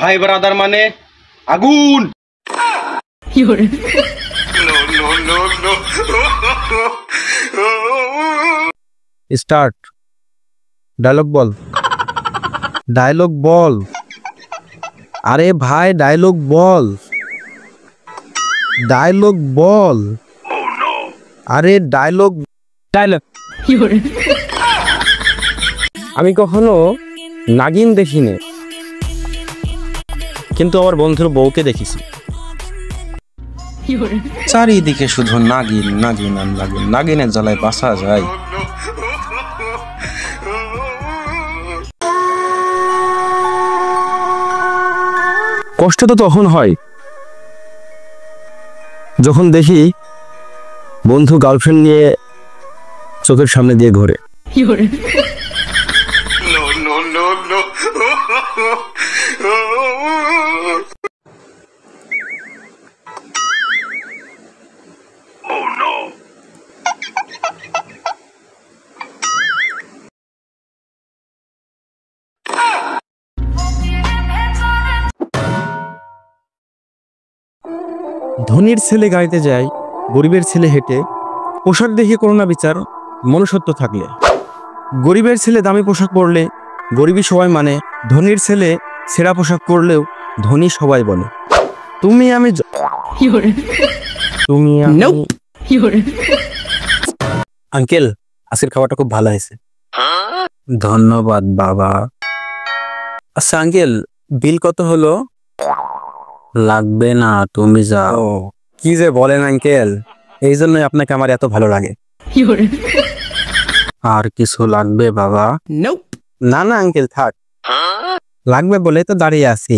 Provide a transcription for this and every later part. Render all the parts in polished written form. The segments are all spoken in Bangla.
ভাই ব্রাদার মানে আগুন। স্টার্ট। ডায়লগ বল। ডায়লগ বল। আরে ভাই ডায়লগ বল। ডায়লগ বল। আরে ডায়লগ ডায়লগ। আমি কখনো নাগিন দেখিনি, কিন্তু আমার বন্ধুর বউকে দেখেছি। চারিদিকে শুধু নাগিন নাগিন আর নাগিন, নাগিনের জ্বালায় বাঁচা যায়। কষ্ট তো তখন হয় যখন দেখি বন্ধু গার্লফ্রেন্ড নিয়ে চোখের সামনে দিয়ে ঘোরে। ধনীর ছেলে গাড়িতে যায়, গরিবের ছেলে হেঁটে, পোশাক দেখে করো না বিচার মনুষ্যত্ব থাকলে। গরিবের ছেলে দামি পোশাক পরলে গরিবই সবাই মানে, ধনীর ছেলে ছেঁড়া পোশাক পরলেও ধনী সবাই বলে। তুমি আমি তুমি আঙ্কেল, আজকের খাবারটা খুব ভালো হয়েছে। ধন্যবাদ বাবা। আচ্ছা আঙ্কেল, বিল কত হলো? লাগবে না, তুমি যাও। কি যে বলেন আঙ্কেল, এই জন্যই আপনাকে আমার এত ভালো লাগে। আর কিছু লাগবে বাবা? না না আঙ্কেল থাক, লাগবে বলে তো দাঁড়িয়ে আছি।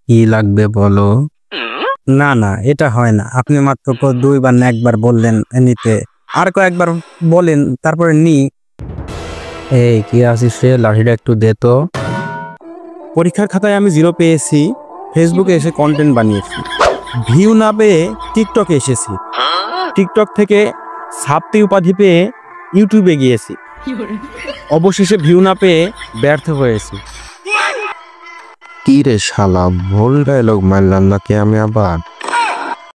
কি লাগবে বলো? না না এটা হয় না, আপনি মাত্র দুইবার না একবার বললেন নিতে, আর কয়েকবার বলেন তারপরে নি। এই কি আছিস রে, লাঠিটা একটু দে তো। পরীক্ষার খাতায় আমি 0 পেয়েছি, ফেসবুকে এসে কন্টেন্ট বানিয়েছি। ভিউ না পেয়ে টিকটকে এসেছি, টিকটক থেকে ছাপতি উপাধি পেয়ে ইউটিউবে গিয়েছি, অবশেষে ভিউ না পেয়ে ব্যর্থ হয়েছি। কি রে শালা, ভুল ডায়লগ মারলাম নাকি আমি আবার?